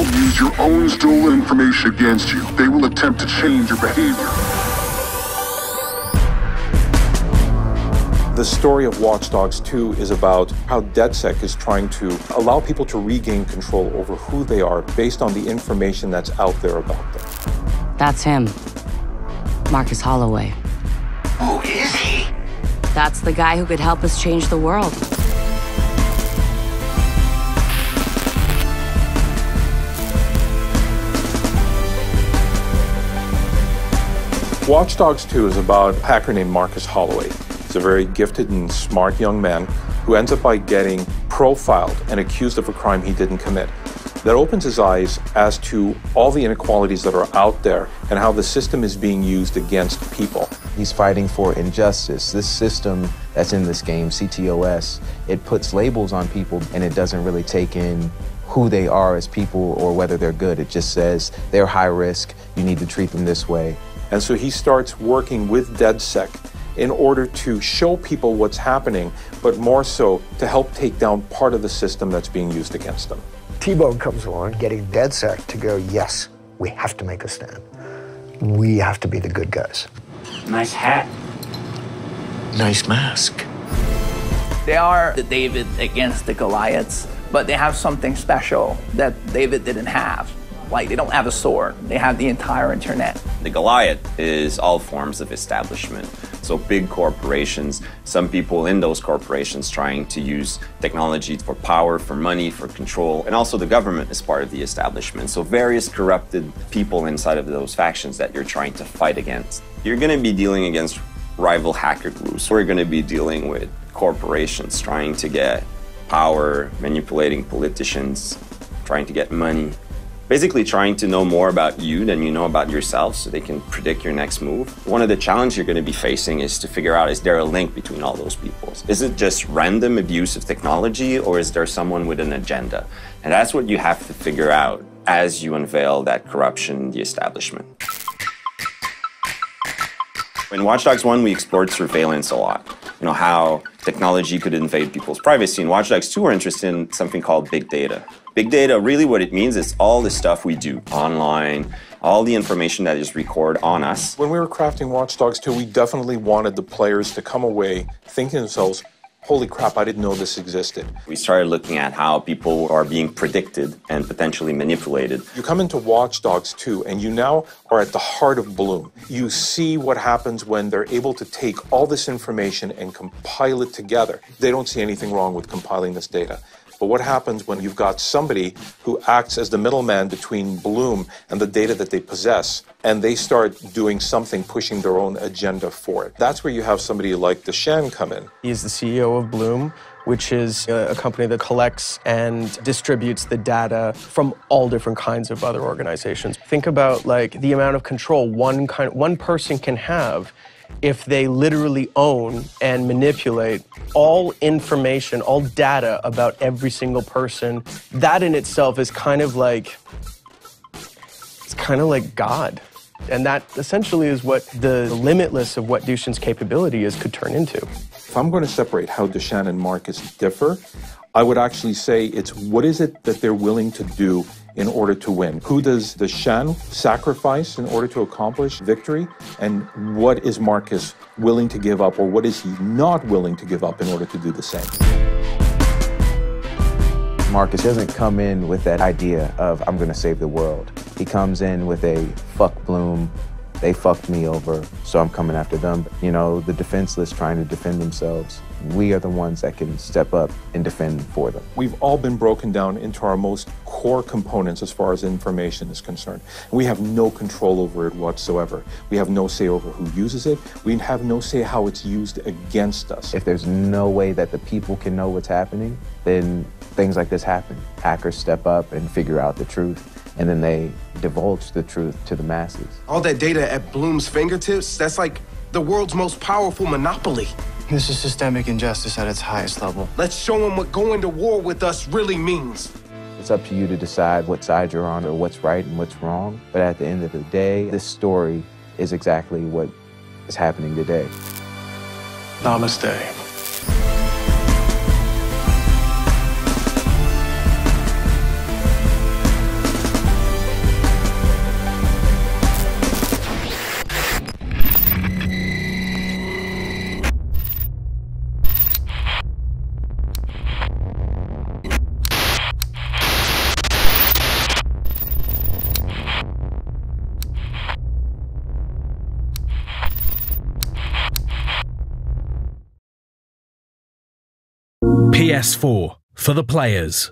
will use your own stolen information against you. They will attempt to change your behavior. The story of Watch Dogs 2 is about how DedSec is trying to allow people to regain control over who they are based on the information that's out there about them. That's him. Marcus Holloway. Who is he? That's the guy who could help us change the world. Watch Dogs 2 is about a hacker named Marcus Holloway. He's a very gifted and smart young man who ends up by getting profiled and accused of a crime he didn't commit. That opens his eyes as to all the inequalities that are out there and how the system is being used against people. He's fighting for injustice. This system that's in this game, CTOS, it puts labels on people and it doesn't really take in who they are as people or whether they're good. It just says they're high risk, you need to treat them this way. And so he starts working with DedSec in order to show people what's happening, but more so to help take down part of the system that's being used against them. T-Bone comes along, getting DedSec to go, yes, we have to make a stand. We have to be the good guys. Nice hat. Nice mask. They are the David against the Goliaths, but they have something special that David didn't have. Like, they don't have a sword, they have the entire internet. The Goliath is all forms of establishment. So big corporations, some people in those corporations trying to use technology for power, for money, for control, and also the government is part of the establishment. So various corrupted people inside of those factions that you're trying to fight against. You're gonna be dealing against rival hacker groups. We're gonna be dealing with corporations trying to get power, manipulating politicians, trying to get money. Basically trying to know more about you than you know about yourself so they can predict your next move. One of the challenges you're going to be facing is to figure out, is there a link between all those people? Is it just random abuse of technology or is there someone with an agenda? And that's what you have to figure out as you unveil that corruption in the establishment. In Watch Dogs 1, we explored surveillance a lot. You know, how technology could invade people's privacy. In Watch Dogs 2, we're interested in something called big data. Big data, really what it means is all the stuff we do online, all the information that is recorded on us. When we were crafting Watch Dogs 2, we definitely wanted the players to come away thinking to themselves, holy crap, I didn't know this existed. We started looking at how people are being predicted and potentially manipulated. You come into Watch Dogs 2 and you now are at the heart of Bloom. You see what happens when they're able to take all this information and compile it together. They don't see anything wrong with compiling this data. But what happens when you've got somebody who acts as the middleman between Bloom and the data that they possess, and they start doing something, pushing their own agenda for it? That's where you have somebody like Deshan come in. He's the CEO of Bloom, which is a company that collects and distributes the data from all different kinds of other organizations. Think about like the amount of control one person can have if they literally own and manipulate all information, all data about every single person. That in itself is kind of like God. And that essentially is what the limitless of what Dushan's capability is could turn into. If I'm going to separate how Deshan and Marcus differ, I would actually say it's what is it that they're willing to do in order to win? Who does Deshan sacrifice in order to accomplish victory? And what is Marcus willing to give up, or what is he not willing to give up in order to do the same? Marcus doesn't come in with that idea of, I'm gonna save the world. He comes in with a fuck Bloom, they fucked me over, so I'm coming after them. You know, the defenseless trying to defend themselves. We are the ones that can step up and defend for them. We've all been broken down into our most core components as far as information is concerned. We have no control over it whatsoever. We have no say over who uses it. We have no say how it's used against us. If there's no way that the people can know what's happening, then things like this happen. Hackers step up and figure out the truth, and then they divulge the truth to the masses. All that data at Bloom's fingertips, that's like the world's most powerful monopoly. This is systemic injustice at its highest level. Let's show them what going to war with us really means. It's up to you to decide what side you're on or what's right and what's wrong. But at the end of the day, this story is exactly what is happening today. Namaste. PS4 for the players.